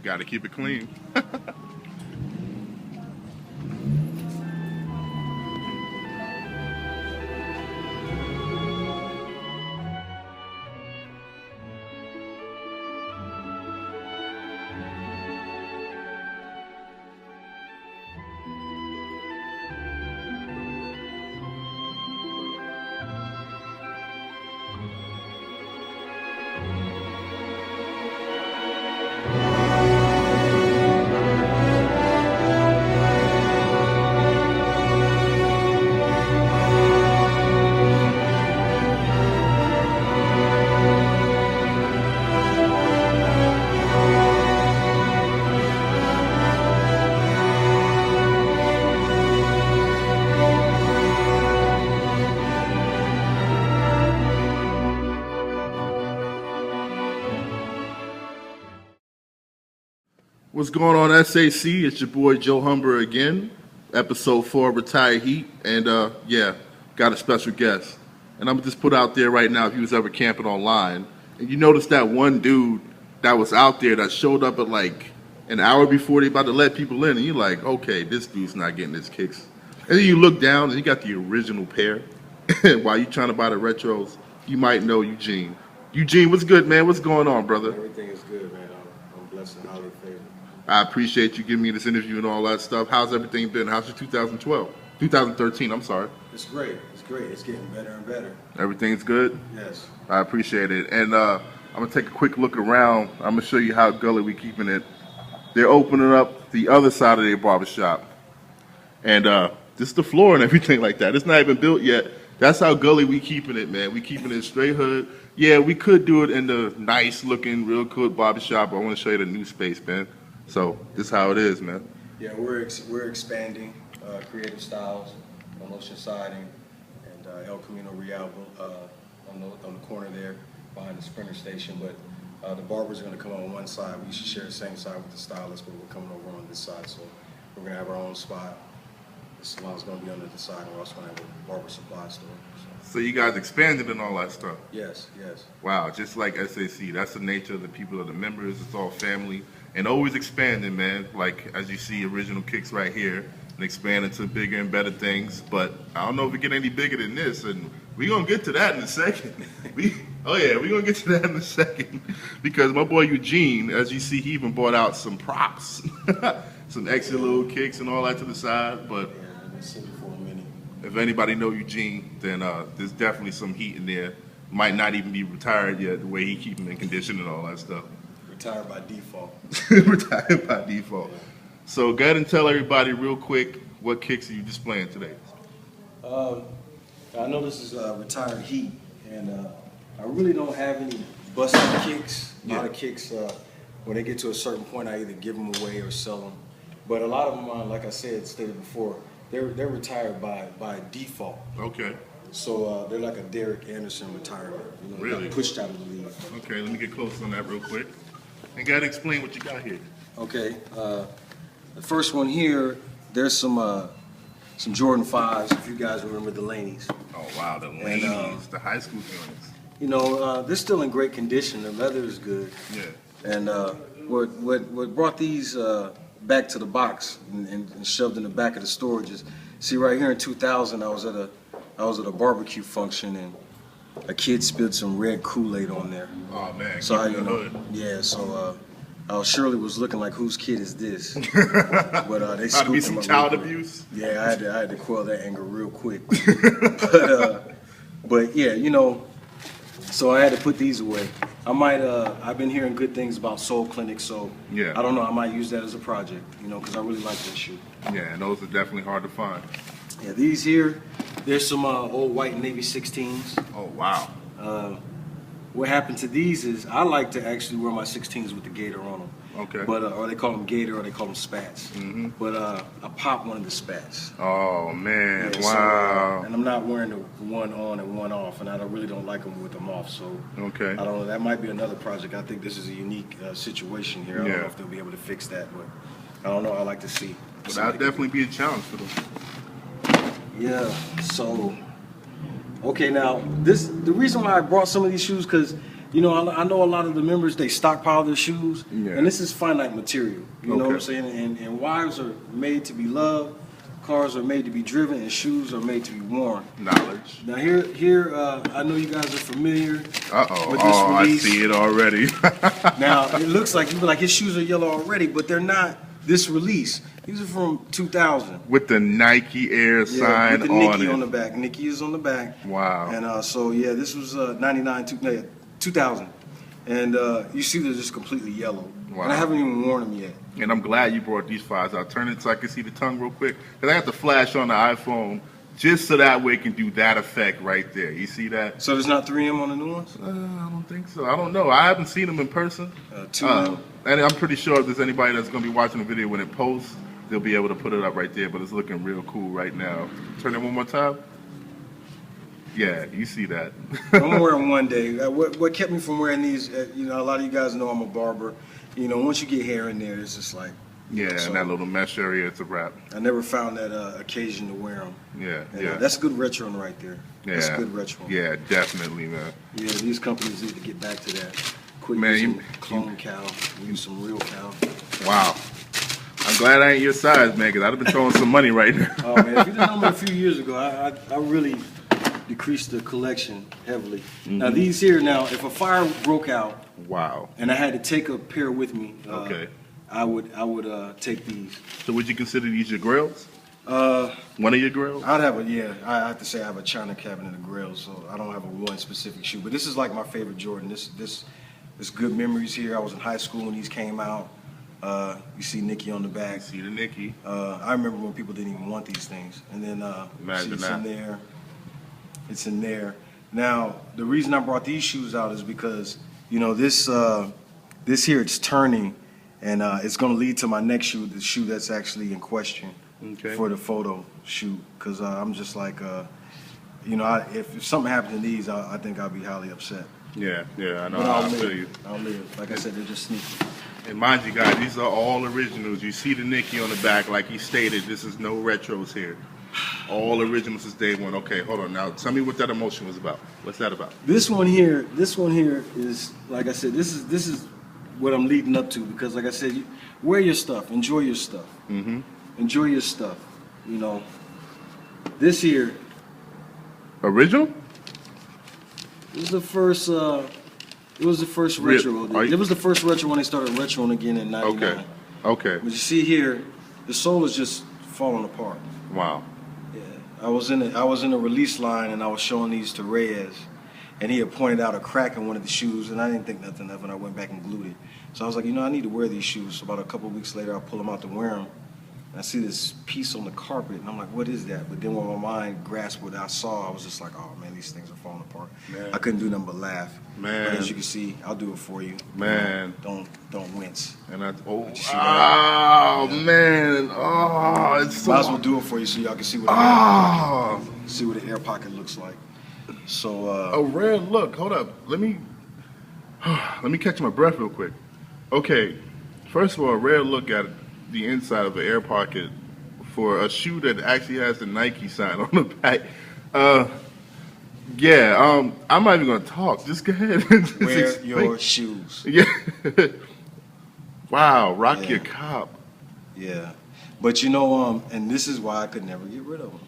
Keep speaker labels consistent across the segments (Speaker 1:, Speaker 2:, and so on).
Speaker 1: Got to keep it clean. What's going on, SAC? It's your boy Joe Humber again, episode 4, Retired Heat, and yeah, got a special guest. And I'm just put out there right now if you was ever camping online, and you notice that one dude that was out there that showed up at like an hour before they about to let people in, and you're like, okay, this dude's not getting his kicks. And then you look down and you got the original pair. While you trying to buy the retros, you might know Eugene. Eugene, what's good, man? What's going on, brother?
Speaker 2: Everything is good, man. I'm blessed and highly favored.
Speaker 1: I appreciate you giving me this interview and all that stuff. How's everything been? How's your 2013, I'm sorry.
Speaker 2: It's great. It's great. It's getting better and better.
Speaker 1: Everything's good?
Speaker 2: Yes.
Speaker 1: I appreciate it. And I'm going to take a quick look around. I'm going to show you how gully we keeping it. They're opening up the other side of their barbershop. And just the floor and everything like that. It's not even built yet. That's how gully we keeping it, man. We keeping it straight hood. Yeah, we could do it in the nice looking, real good barbershop. I want to show you the new space, man. So this is how it is, man.
Speaker 2: Yeah, we're expanding creative styles on Ocean Siding and El Camino Real on the corner there behind the Sprinter station. But the barbers are going to come on one side. We should share the same side with the stylist, but we're coming over on this side. So we're going to have our own spot. The salon's going to be on the other side. We're also going to have a barber supply store.
Speaker 1: So you guys expanded and all that stuff?
Speaker 2: Yes, yes.
Speaker 1: Wow, just like SAC. That's the nature of the people, of the members. It's all family. And always expanding, man. Like, as you see, original kicks right here. And expanding to bigger and better things. But I don't know if we get any bigger than this. And we're going to get to that in a second. We're going to get to that in a second. Because my boy Eugene, as you see, he even brought out some props. Some extra little kicks and all that to the side. But if anybody know Eugene, then there's definitely some heat in there. Might not even be retired yet, the way he keep him in condition and all that stuff.
Speaker 2: Retired by default.
Speaker 1: Retired by default. Yeah. So go ahead and tell everybody real quick, what kicks are you displaying today?
Speaker 2: I know this is Retired Heat, and I really don't have any busted kicks. A lot of kicks, when they get to a certain point, I either give them away or sell them. But a lot of them, like I stated before, they're retired by default.
Speaker 1: Okay.
Speaker 2: So they're like a Derek Anderson retirement. You know,
Speaker 1: really?
Speaker 2: Got pushed out of the league.
Speaker 1: Okay, let me get close on that real quick. And gotta explain what you got here.
Speaker 2: Okay. The first one here, there's some Jordan 5s, if you guys remember the Laneys.
Speaker 1: Oh wow, the Laneys, the high school joints.
Speaker 2: You know, they're still in great condition. The leather is good.
Speaker 1: Yeah.
Speaker 2: And what brought these back to the box and shoved in the back of the storage is, see right here in 2000, I was at a barbecue function and a kid spilled some red Kool-Aid on there.
Speaker 1: Oh man,
Speaker 2: so I Shirley was looking like, whose kid is this? But they scooped
Speaker 1: be some child abuse.
Speaker 2: Yeah, I had to quell that anger real quick. but yeah, you know, so I had to put these away. I might I've been hearing good things about Soul Clinic, so
Speaker 1: yeah,
Speaker 2: I don't know. I might use that as a project, you know, because I really like this shoe.
Speaker 1: Yeah, and those are definitely hard to find.
Speaker 2: Yeah, these here, there's some old white Navy 16s.
Speaker 1: Oh, wow.
Speaker 2: What happened to these is I like to actually wear my 16s with the gator on them.
Speaker 1: Okay.
Speaker 2: But or they call them gator or they call them spats.
Speaker 1: Mm-hmm.
Speaker 2: But I popped one of the spats.
Speaker 1: Oh, man.
Speaker 2: Yeah,
Speaker 1: wow.
Speaker 2: So, and I'm not wearing the one on and one off, and I really don't like them with them off. So
Speaker 1: okay.
Speaker 2: I don't know. That might be another project. I think this is a unique situation here. I don't know if they'll be able to fix that, but I don't know. I like to see.
Speaker 1: But that'd definitely be a challenge for them.
Speaker 2: Yeah, so, okay, now, the reason why I brought some of these shoes, because I know a lot of the members, they stockpile their shoes,
Speaker 1: Yeah.
Speaker 2: and this is finite material. You know what I'm
Speaker 1: Okay.
Speaker 2: saying? And wives are made to be loved, cars are made to be driven, and shoes are made to be worn.
Speaker 1: Knowledge.
Speaker 2: Now here, I know you guys are familiar
Speaker 1: Uh-oh.
Speaker 2: with this
Speaker 1: Oh, I
Speaker 2: release.
Speaker 1: see it already.
Speaker 2: Now it looks like you be like his shoes are yellow already, but they're not. This release, these are from 2000.
Speaker 1: With the Nike Air sign
Speaker 2: with the
Speaker 1: on
Speaker 2: Nike
Speaker 1: it.
Speaker 2: on the back. Nike is on the back.
Speaker 1: Wow.
Speaker 2: And so yeah, this was 2000, and you see they're just completely yellow.
Speaker 1: Wow.
Speaker 2: And I haven't even worn them yet.
Speaker 1: And I'm glad you brought these files out. Turn it so I can see the tongue real quick. Because I got the flash on the iPhone just so that way it can do that effect right there. You see that?
Speaker 2: So there's not 3M on the new ones?
Speaker 1: I don't think so. I don't know. I haven't seen them in person.
Speaker 2: 2M?
Speaker 1: And I'm pretty sure if there's anybody that's going to be watching the video when it posts, they'll be able to put it up right there. But it's looking real cool right now. Turn it one more time. Yeah, you see that.
Speaker 2: I'm gonna wear them one day. What kept me from wearing these? A lot of you guys know I'm a barber. Once you get hair in there, it's just like.
Speaker 1: Yeah,
Speaker 2: So-
Speaker 1: and that little mesh area, it's a wrap.
Speaker 2: I never found that occasion to wear them.
Speaker 1: Yeah,
Speaker 2: And,
Speaker 1: yeah.
Speaker 2: that's good retro right there.
Speaker 1: Yeah.
Speaker 2: That's good retro.
Speaker 1: Yeah, definitely, man.
Speaker 2: Yeah, these companies need to get back to that. Quit
Speaker 1: Man,
Speaker 2: using
Speaker 1: you-
Speaker 2: clone cow. Use some real cow.
Speaker 1: Wow. I'm glad I ain't your size, man, because I'd have been throwing some money right now.
Speaker 2: Oh man, if you didn't know me a few years ago, I really decreased the collection heavily. Now these here, if a fire broke out
Speaker 1: Wow.
Speaker 2: and I had to take a pair with me,
Speaker 1: Okay.
Speaker 2: I would take these.
Speaker 1: So would you consider these your grills? One of your grills?
Speaker 2: I have to say I have a china cabinet of grills, so I don't have a one specific shoe. But this is like my favorite Jordan. This good memories here. I was in high school when these came out. You see Nikki on the back.
Speaker 1: See the Nikki.
Speaker 2: I remember when people didn't even want these things, and then
Speaker 1: Imagine
Speaker 2: see, it's
Speaker 1: that.
Speaker 2: in there. It's in there. Now the reason I brought these shoes out is because this here it's turning, and it's going to lead to my next shoe, the shoe that's actually in question
Speaker 1: Okay.
Speaker 2: for the photo shoot. Because I'm just like, if something happened to these, I think I'll be highly upset.
Speaker 1: Yeah, I know.
Speaker 2: But
Speaker 1: I'll feel you.
Speaker 2: I'll live. Like I said, they're just sneaky.
Speaker 1: And mind you, guys, these are all originals. You see the Nikki on the back, like he stated. This is no retros here. All originals since day one. Okay, hold on. Now, tell me what that emotion was about. What's that about?
Speaker 2: This one here is, like I said, this is what I'm leading up to, because like I said, wear your stuff, enjoy your stuff.
Speaker 1: Mm-hmm.
Speaker 2: Enjoy your stuff. This here
Speaker 1: Original?
Speaker 2: was the first. It was the first retro. It was the first retro when they started retroing again in '99.
Speaker 1: Okay.
Speaker 2: But you see here, the sole is just falling apart.
Speaker 1: Wow.
Speaker 2: Yeah, I was in a release line and I was showing these to Reyes, and he had pointed out a crack in one of the shoes, and I didn't think nothing of it. I went back and glued it. So I was like, I need to wear these shoes. So about a couple of weeks later, I pull them out to wear them. And I see this piece on the carpet, and I'm like, what is that? But then when my mind grasped what I saw, I was just like, oh man, these things are falling apart.
Speaker 1: Man.
Speaker 2: I couldn't do nothing but laugh.
Speaker 1: Man.
Speaker 2: But as you can see, I'll do it for you.
Speaker 1: Man.
Speaker 2: Don't wince.
Speaker 1: And I,
Speaker 2: you see that?
Speaker 1: man. Oh, it's so.
Speaker 2: Might as well do it for you so y'all can see what the air pocket looks like. So
Speaker 1: A rare look. Hold up. Let me catch my breath real quick. Okay. First of all, a rare look at the inside of an air pocket for a shoe that actually has the Nike sign on the back. I'm not even gonna talk. Just go ahead and just
Speaker 2: wear
Speaker 1: explain.
Speaker 2: your shoes.
Speaker 1: Yeah. Wow. Rock
Speaker 2: Yeah.
Speaker 1: your cop.
Speaker 2: Yeah, but and this is why I could never get rid of them.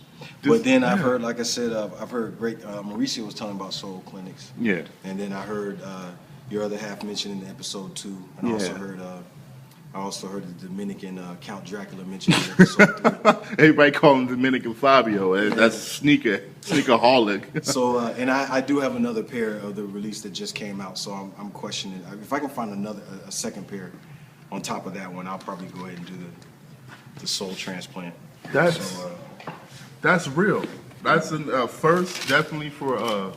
Speaker 1: This-
Speaker 2: But then I've
Speaker 1: yeah.
Speaker 2: heard, like I said, I've heard great. Mauricio was telling about soul clinics,
Speaker 1: Yeah.
Speaker 2: and then I heard your other half mentioned in episode 2, and I also heard the Dominican Count Dracula mentioned in episode 3.
Speaker 1: Everybody call him Dominican Fabio. That's sneakerholic.
Speaker 2: So, and I do have another pair of the release that just came out, so I'm questioning if I can find a second pair on top of that one. I'll probably go ahead and do the soul transplant.
Speaker 1: That's real. That's a first, definitely for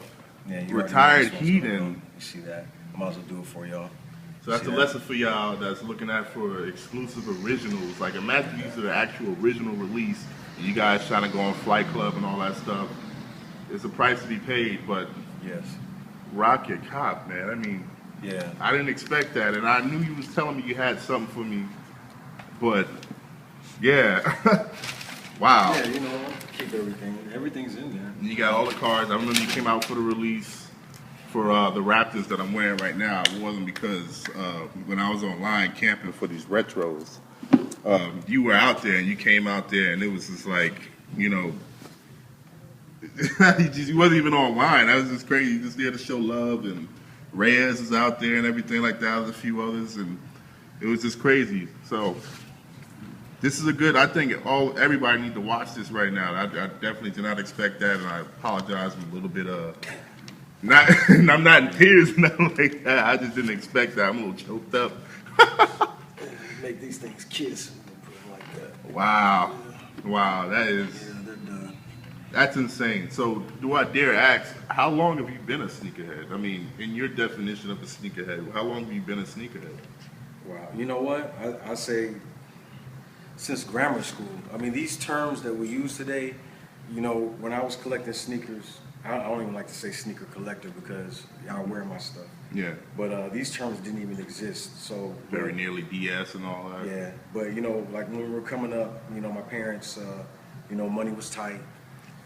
Speaker 2: Yeah, you
Speaker 1: retired
Speaker 2: already know this one's
Speaker 1: heathen.
Speaker 2: going on. You see that? I might as well do it for y'all.
Speaker 1: So that's
Speaker 2: See
Speaker 1: a
Speaker 2: that?
Speaker 1: lesson for y'all that's looking at for exclusive originals. Like imagine these are the actual original release, and you guys trying to go on Flight Club and all that stuff. It's a price to be paid, but
Speaker 2: Yes.
Speaker 1: rock your cop, man. I mean,
Speaker 2: Yeah.
Speaker 1: I didn't expect that, and I knew you was telling me you had something for me, but yeah, wow.
Speaker 2: Yeah, keep everything. Everything's in there.
Speaker 1: And you got all the cards. I remember you came out for the release. for the Raptors that I'm wearing right now. It wasn't because when I was online camping for these retros, you were out there and you came out there and it was just like, you know, you wasn't even online. That was just crazy. You just there to show love, and Reyes is out there and everything like that. There's a few others, and it was just crazy. So this is a good. I think everybody need to watch this right now. I definitely did not expect that, and I apologize. I'm a little bit not. I'm not in tears, nothing like that. I just didn't expect that. I'm a little choked up.
Speaker 2: Make these things kiss. Put it like that.
Speaker 1: Wow, wow, that is.
Speaker 2: Yeah, they're done.
Speaker 1: That's insane. So, do I dare ask, how long have you been a sneakerhead? I mean, in your definition of a sneakerhead, how long have you been a sneakerhead?
Speaker 2: Wow. You know what? I say since grammar school. I mean, these terms that we use today, you know, when I was collecting sneakers, I don't even like to say sneaker collector because y'all wear my stuff.
Speaker 1: Yeah.
Speaker 2: But these terms didn't even exist. So
Speaker 1: Very nearly DS and all that.
Speaker 2: yeah. But, you know, like when we were coming up, you know, my parents, you know, money was tight.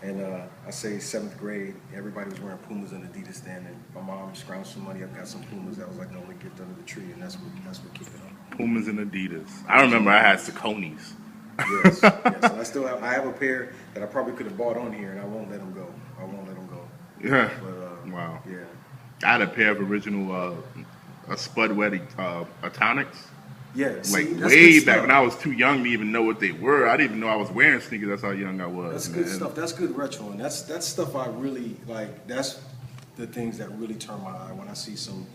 Speaker 2: And I say 7th grade, everybody was wearing Pumas and Adidas then, and my mom scrounged some money up, got some Pumas. I was like, no, we get under the tree, and that's what kicked it up.
Speaker 1: Pumas and Adidas. I remember I had Sauconys.
Speaker 2: Yes, yes. And I have a pair that I probably could have bought on here, and I won't let them go.
Speaker 1: Yeah.
Speaker 2: But,
Speaker 1: Wow.
Speaker 2: yeah.
Speaker 1: I had a pair of original Spud Wet Atonics.
Speaker 2: Yeah,
Speaker 1: Like
Speaker 2: see, that's
Speaker 1: way
Speaker 2: good
Speaker 1: back
Speaker 2: stuff.
Speaker 1: when I was too young to even know what they were. I didn't even know I was wearing sneakers. That's how young I was.
Speaker 2: That's
Speaker 1: man.
Speaker 2: good stuff. That's good retro, and that's stuff I really like. That's the things that really turn my eye when I see some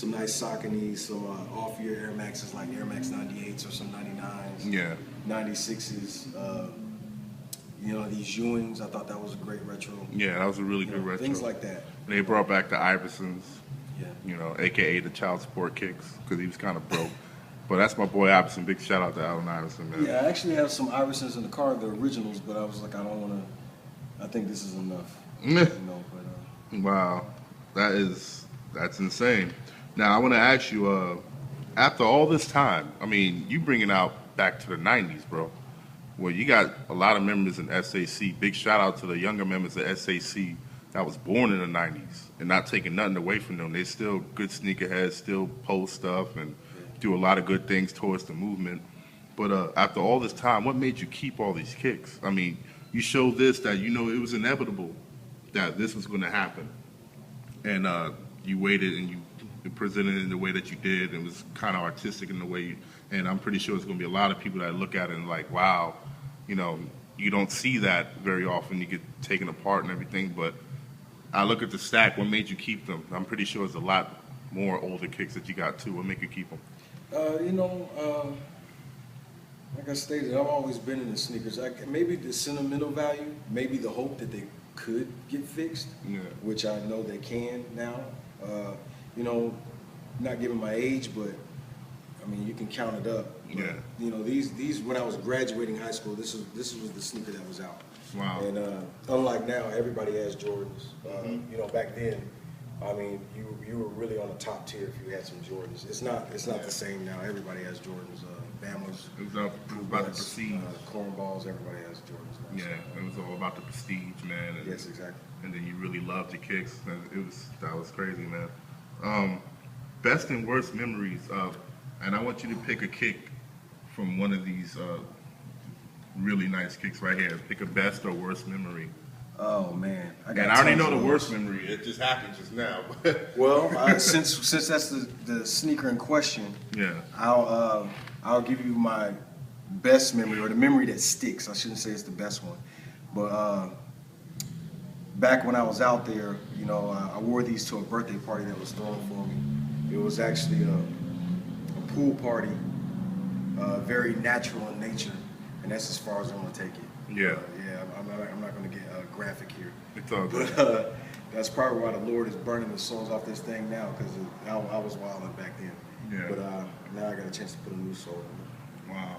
Speaker 2: nice Sauconys, some off-year Air Maxes like Air Max 98s or some 99s,
Speaker 1: Yeah.
Speaker 2: 96s. You know, these Ewings. I thought that was a great retro.
Speaker 1: Yeah, that was a really
Speaker 2: You
Speaker 1: good
Speaker 2: know,
Speaker 1: retro.
Speaker 2: things like that.
Speaker 1: They brought back the Iversons,
Speaker 2: Yeah.
Speaker 1: you know, a.k.a. the child support kicks, because he was kind of broke. But that's my boy Iverson. Big shout out to Allen Iverson, man.
Speaker 2: Yeah, I actually have some Iversons in the car, the originals, but I was like, I don't want to. I think this is enough. You know, but.
Speaker 1: Wow, that's insane. Now I want to ask you, after all this time, I mean, you bringing out back to the '90s, bro. Well, you got a lot of members in SAC. Big shout out to the younger members of SAC that was born in the '90s, and not taking nothing away from them. They still good sneakerheads, still post stuff and do a lot of good things towards the movement. But after all this time, what made you keep all these kicks? I mean, you showed this that you know it was inevitable that this was going to happen, and you waited and you presented it in the way that you did, and it was kind of artistic in the way you, and I'm pretty sure there's going to be a lot of people that look at it and like, wow, you know, you don't see that very often. You get taken apart and everything, but I look at the stack. What made you keep them? I'm pretty sure there's a lot more older kicks that you got too. What made you keep them?
Speaker 2: You know, like I stated, I've always been in the sneakers. Maybe the sentimental value, maybe the hope that they could get fixed,
Speaker 1: Yeah.
Speaker 2: which I know they can now. You know, not given my age, but I mean, you can count it up. But,
Speaker 1: Yeah.
Speaker 2: You know, these when I was graduating high school, this was the sneaker that was out.
Speaker 1: Wow.
Speaker 2: And unlike now, everybody has Jordans. You know, back then, I mean, you were really on the top tier if you had some Jordans. It's not the same now. Everybody has Jordans. Bamas,
Speaker 1: It was about the prestige.
Speaker 2: cornballs. Everybody has Jordans now.
Speaker 1: Yeah, it was all about the prestige, man. And,
Speaker 2: Yes, exactly.
Speaker 1: And then you really loved your kicks. And that was crazy, man. Best and worst memories of, and I want you to pick a kick from one of these really nice kicks right here. Pick a best or worst memory.
Speaker 2: Oh man,
Speaker 1: I already know the worst memory. It just happened just now.
Speaker 2: Well, since that's the sneaker in question,
Speaker 1: Yeah.
Speaker 2: I'll give you my best memory, or the memory that sticks. I shouldn't say it's the best one, but back when I was out there, you know, I wore these to a birthday party that was thrown for me. It was actually a pool party, very natural in nature, and that's as far as I'm gonna take it.
Speaker 1: Yeah.
Speaker 2: I'm not gonna get graphic here.
Speaker 1: It's all good.
Speaker 2: But that's probably why the Lord is burning the souls off this thing now, because I was wilding back then.
Speaker 1: Yeah.
Speaker 2: But now I got a chance to put a new soul in it.
Speaker 1: Wow.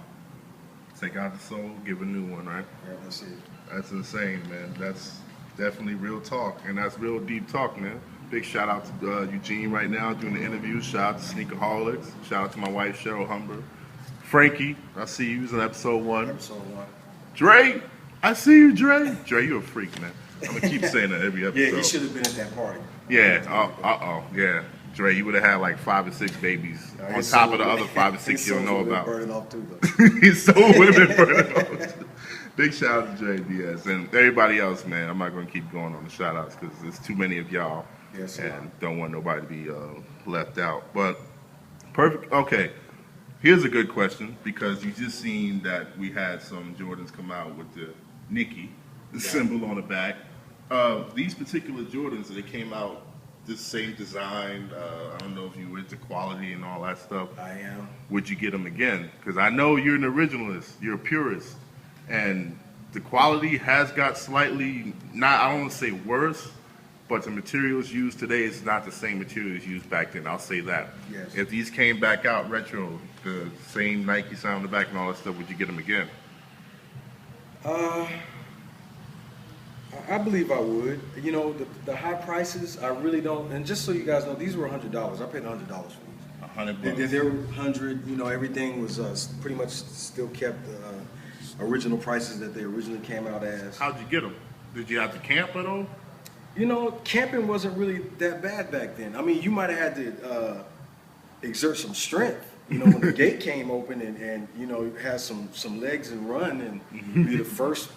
Speaker 1: Take out the soul, give a new one, right?
Speaker 2: Yeah, that's it.
Speaker 1: That's insane, man. That's definitely real talk, and that's real deep talk, man. Big shout out to Eugene right now doing the interview. Shout out to Sneakerholics. Shout out to my wife, Cheryl Humber. Frankie, I see you was in episode 1.
Speaker 2: Episode 1.
Speaker 1: Dre, I see you, Dre. Dre, you a freak, man. I'm going to keep saying that every episode.
Speaker 2: Yeah, he should have been at that party.
Speaker 1: Yeah. Yeah. Dre, you would have had like 5 or 6 babies on
Speaker 2: His
Speaker 1: top
Speaker 2: soul
Speaker 1: of the
Speaker 2: would-
Speaker 1: other 5 or
Speaker 2: his
Speaker 1: 6 you don't
Speaker 2: soul's
Speaker 1: know
Speaker 2: would have
Speaker 1: about.
Speaker 2: been burning off too, though.
Speaker 1: His soul would have been burning off. Big shout out to Dre Diaz and everybody else, man. I'm not going to keep going on the shout outs because there's too many of y'all
Speaker 2: Yes,
Speaker 1: and don't want nobody to be left out. But perfect. Okay. Here's a good question because you just seen that we had some Jordans come out with the Nikki, the symbol on the back. These particular Jordans that came out, this same design. I don't know if you were into quality and all that stuff.
Speaker 2: I am.
Speaker 1: Would you get them again? Because I know you're an originalist, you're a purist, and the quality has got slightly not. I don't want to say worse, but the materials used today is not the same materials used back then. I'll say that.
Speaker 2: Yes.
Speaker 1: If these came back out retro, the same Nike sign on the back and all that stuff, would you get them again?
Speaker 2: I believe I would. You know, the high prices, I really don't. And just so you guys know, these were $100. I paid $100 for these.
Speaker 1: $100.
Speaker 2: They were 100. You know, everything was pretty much still kept original prices that they originally came out as.
Speaker 1: How'd you get them? Did you have to camp at all?
Speaker 2: You know, camping wasn't really that bad back then. I mean, you might have had to exert some strength. You know, when the gate came open and you know, you had some legs and run and be the first,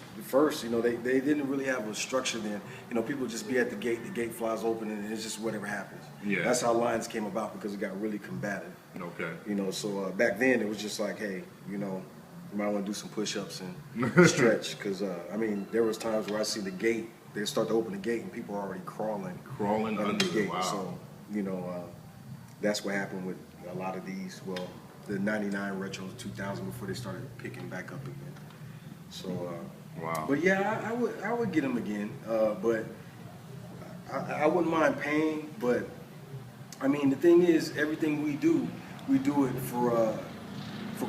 Speaker 2: you know, they didn't really have a structure then. You know, people just be at the gate flies open and it's just whatever happens.
Speaker 1: Yeah.
Speaker 2: That's how lines came about because it got really combative.
Speaker 1: Okay.
Speaker 2: You know, so back then it was just like, hey, you know, you might want to do some push-ups and stretch because, I mean, there was times where I see the gate, they start to open the gate and people are already crawling under the gate.
Speaker 1: Wow.
Speaker 2: So, you know, that's what happened with a lot of these. Well, the 99 retros, 2000 before they started picking back up again. So,
Speaker 1: Wow.
Speaker 2: but yeah, I would get them again. But I wouldn't mind paying. But I mean, the thing is, everything we do it for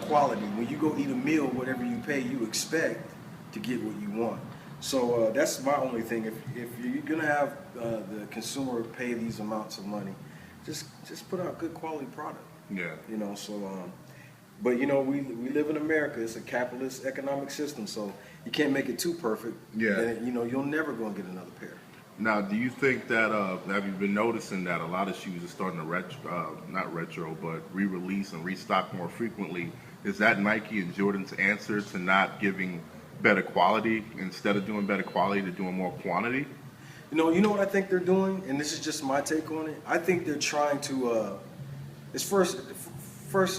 Speaker 2: quality. When you go eat a meal, whatever you pay, you expect to get what you want. So that's my only thing. If you're gonna have the consumer pay these amounts of money, just put out good quality product.
Speaker 1: Yeah.
Speaker 2: You know, so but you know, we live in America. It's a capitalist economic system, so you can't make it too perfect.
Speaker 1: Yeah.
Speaker 2: Then, you know, you'll never go and get another pair.
Speaker 1: Now, do you think that have you been noticing that a lot of shoes are starting to not retro, but re-release and restock more frequently? Is that Nike and Jordan's answer to not giving better quality instead of doing better quality to doing more quantity?
Speaker 2: You know what I think they're doing, and this is just my take on it. I think they're trying to. It's first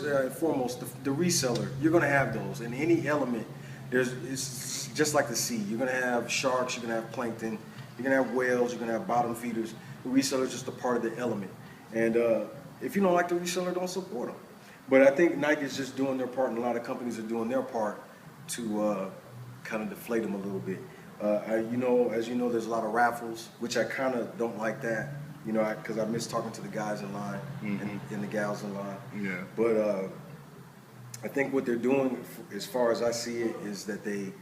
Speaker 2: and foremost the reseller. You're going to have those in any element. It's just like the sea. You're going to have sharks. You're going to have plankton. You're going to have whales. You're going to have bottom feeders. The reseller is just a part of the element. And if you don't like the reseller, don't support them. But I think Nike is just doing their part, and a lot of companies are doing their part to kind of deflate them a little bit. As you know, there's a lot of raffles, which I kind of don't like that. You know, because I miss talking to the guys in line and the gals in line.
Speaker 1: Yeah.
Speaker 2: But I think what they're doing, as far as I see it, is that they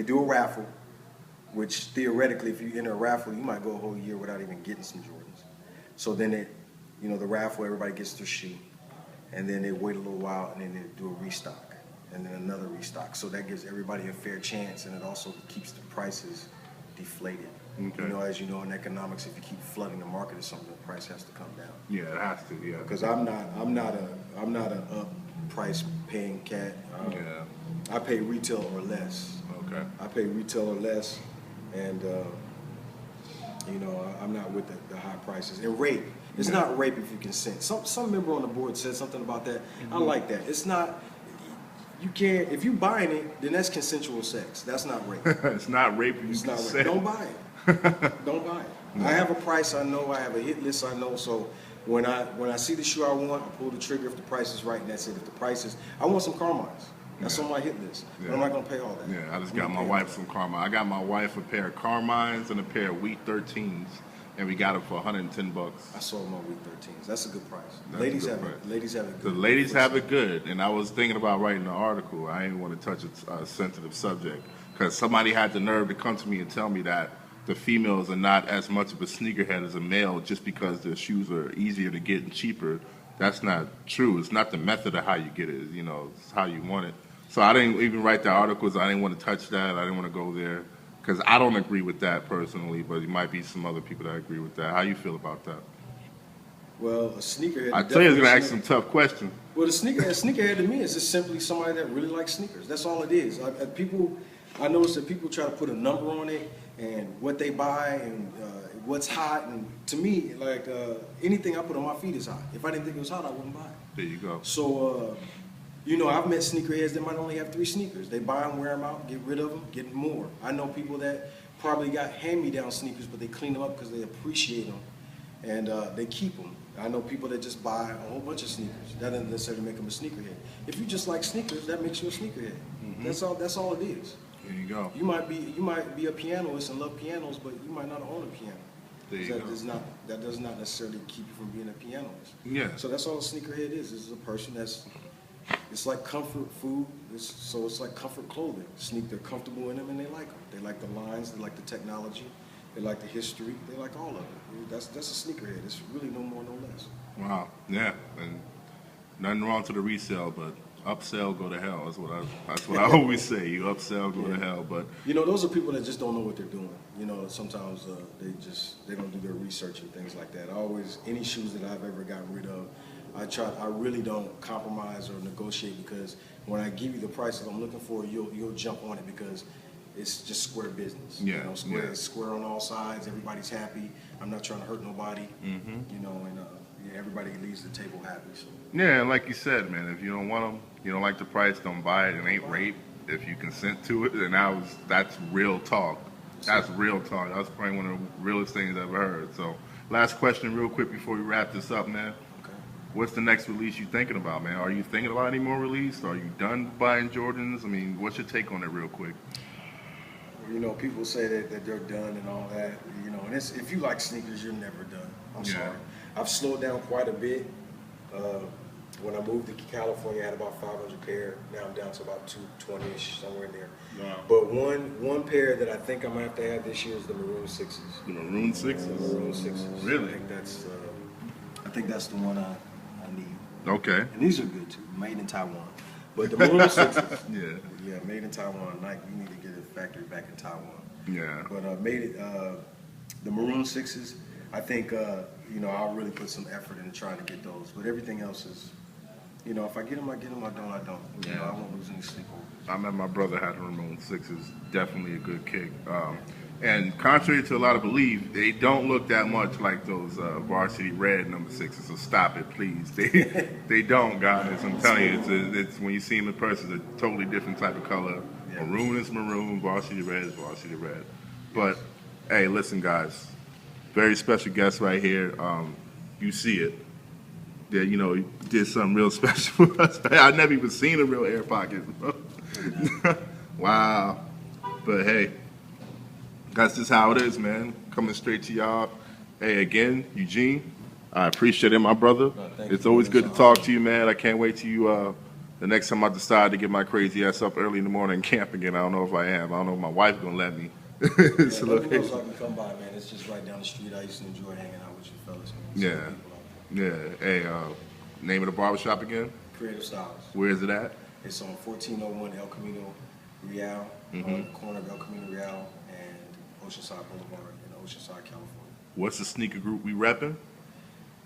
Speaker 2: do a raffle, which theoretically, if you enter a raffle, you might go a whole year without even getting some Jordans. So then the raffle, everybody gets their shoe, and then they wait a little while, and then they do a restock, and then another restock. So that gives everybody a fair chance, and it also keeps the prices deflated.
Speaker 1: Okay.
Speaker 2: You know, as you know, in economics, if you keep flooding the market or something, the price has to come down.
Speaker 1: Yeah, it has to. Yeah.
Speaker 2: Because I'm not an up price paying cat.
Speaker 1: Yeah.
Speaker 2: I pay retail or less.
Speaker 1: Okay.
Speaker 2: I pay retail or less, and you know, I'm not with the high prices. And rape, it's not rape if you consent. Some member on the board said something about that. I like that. It's not. You can't. If you buying it, then that's consensual sex. That's not rape.
Speaker 1: It's not rape.
Speaker 2: It's not rape. Don't buy it. Don't buy it. I have a price I know. I have a hit list I know. So when I see the shoe I want, I pull the trigger if the price is right, and that's it. If the price is, I want some Carmines. That's on my hit list.
Speaker 1: Yeah.
Speaker 2: But I'm not gonna pay all that.
Speaker 1: Yeah, I just got my wife some Carmine. I got my wife a pair of Carmines and a pair of Wheat 13s, and we got them for $110.
Speaker 2: I sold my Wheat 13s. That's a good price.
Speaker 1: That's
Speaker 2: Ladies
Speaker 1: a good
Speaker 2: have
Speaker 1: price.
Speaker 2: it. Ladies have it
Speaker 1: The
Speaker 2: good.
Speaker 1: ladies have it good, and I was thinking about writing an article. I didn't want to touch a sensitive subject because somebody had the nerve to come to me and tell me that the females are not as much of a sneakerhead as a male just because their shoes are easier to get and cheaper. That's not true. It's not the method of how you get it. You know, it's how you want it. So I didn't even write the articles. I didn't want to touch that. I didn't want to go there Because I don't agree with that personally, but it might be some other people that agree with that. How you feel about that?
Speaker 2: Well, a sneakerhead.
Speaker 1: I tell you, it's gonna ask some tough questions.
Speaker 2: Well, a sneakerhead to me is just simply somebody that really likes sneakers. That's all it is. I notice that people try to put a number on it and what they buy and what's hot. And to me, like anything I put on my feet is hot. If I didn't think it was hot, I wouldn't buy it.
Speaker 1: There you go.
Speaker 2: So, you know, I've met sneakerheads that might only have 3 sneakers. They buy them, wear them out, get rid of them, get more. I know people that probably got hand-me-down sneakers, but they clean them up because they appreciate them and they keep them. I know people that just buy a whole bunch of sneakers. That doesn't necessarily make them a sneakerhead. If you just like sneakers, that makes you a sneakerhead. That's all it is.
Speaker 1: There you go.
Speaker 2: You might be a pianist and love pianos, but you might not own a piano.
Speaker 1: There you go.
Speaker 2: That does not necessarily keep you from being a pianist.
Speaker 1: Yeah.
Speaker 2: So that's all a sneakerhead is. This is a person it's like comfort food. So it's like comfort clothing. They're comfortable in them and they like them. They like the lines. They like the technology. They like the history. They like all of it. That's a sneakerhead. It's really no more, no less.
Speaker 1: Wow. Yeah. And nothing wrong to the resale, but upsell, go to hell. That's what I always say. You upsell, go to hell. But
Speaker 2: you know, those are people that just don't know what they're doing. You know, sometimes they don't do their research and things like that. Any shoes that I've ever gotten rid of, I really don't compromise or negotiate, because when I give you the price that I'm looking for, you'll jump on it because it's just square business.
Speaker 1: Yeah,
Speaker 2: you know, it's square on all sides. Everybody's happy. I'm not trying to hurt nobody. You know, and everybody leaves the table happy. So.
Speaker 1: yeah, and like you said, man, if you don't want them, you don't like the price, don't buy it. It ain't rape. If you consent to it, then that's real talk. That's real talk. That's probably one of the realest things I've ever heard. So, last question, real quick, before we wrap this up, man. What's the next release you thinking about, man? Are you thinking about any more release? Are you done buying Jordans? I mean, what's your take on it, real quick?
Speaker 2: You know, people say that they're done and all that. You know, and if you like sneakers, you're never done. I'm sorry. I've slowed down quite a bit. When I moved to California, I had about 500 pair. Now I'm down to about 220-ish, somewhere in there. Wow. But one pair that I think I'm gonna have to have this year is the Maroon Sixes.
Speaker 1: The Maroon Sixes?
Speaker 2: The Maroon Sixes.
Speaker 1: Really?
Speaker 2: I think that's the one I need.
Speaker 1: Okay.
Speaker 2: And these are good too, made in Taiwan. But the Maroon Sixes,
Speaker 1: yeah,
Speaker 2: made in Taiwan. Nike, you need to get a factory back in Taiwan.
Speaker 1: Yeah.
Speaker 2: But the Maroon Sixes, I think you know, I'll really put some effort into trying to get those. But everything else is, you know, if I get them, I get them. I don't.
Speaker 1: Yeah.
Speaker 2: You know, I won't lose any sleep over it.
Speaker 1: I met my brother had the Maroon Sixes. Definitely a good kick. And contrary to a lot of belief, they don't look that much like those varsity red number 6s. So stop it, please. They don't, guys. I'm telling you, it's when you see them in person, it's a totally different type of color. Yeah. Maroon is maroon, varsity red is varsity red. But hey, listen, guys, very special guest right here. You see it. That, you know, did something real special for us. I've never even seen a real air pocket. Wow. But hey, that's just how it is, man. Coming straight to y'all. Hey, again, Eugene, I appreciate it, my brother. It's always good to talk to you, man. I can't wait till you, the next time I decide to get my crazy ass up early in the morning and camp again. I don't know if I am. I don't know if my wife's going to let me.
Speaker 2: Let me know so I can come by, man. It's just right down the street. I used to enjoy hanging out with you fellas, man.
Speaker 1: Yeah. Hey, name of the barbershop again?
Speaker 2: Creative Styles.
Speaker 1: Where is it at?
Speaker 2: It's on 1401 El Camino Real, on the corner of El Camino Real and Oceanside Boulevard in Oceanside, California.
Speaker 1: What's the sneaker group we repping?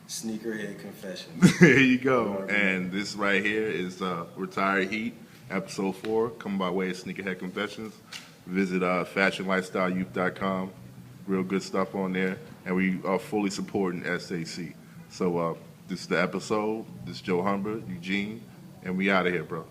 Speaker 2: Sneakerhead Confessions.
Speaker 1: There you go. And this right here is Retired Heat, episode 4, coming by way of Sneakerhead Confessions. Visit fashionlifestyleyouth.com. Real good stuff on there. And we are fully supporting SAC. So this is the episode. This is Joe Humbert, Eugene, and we out of here, bro.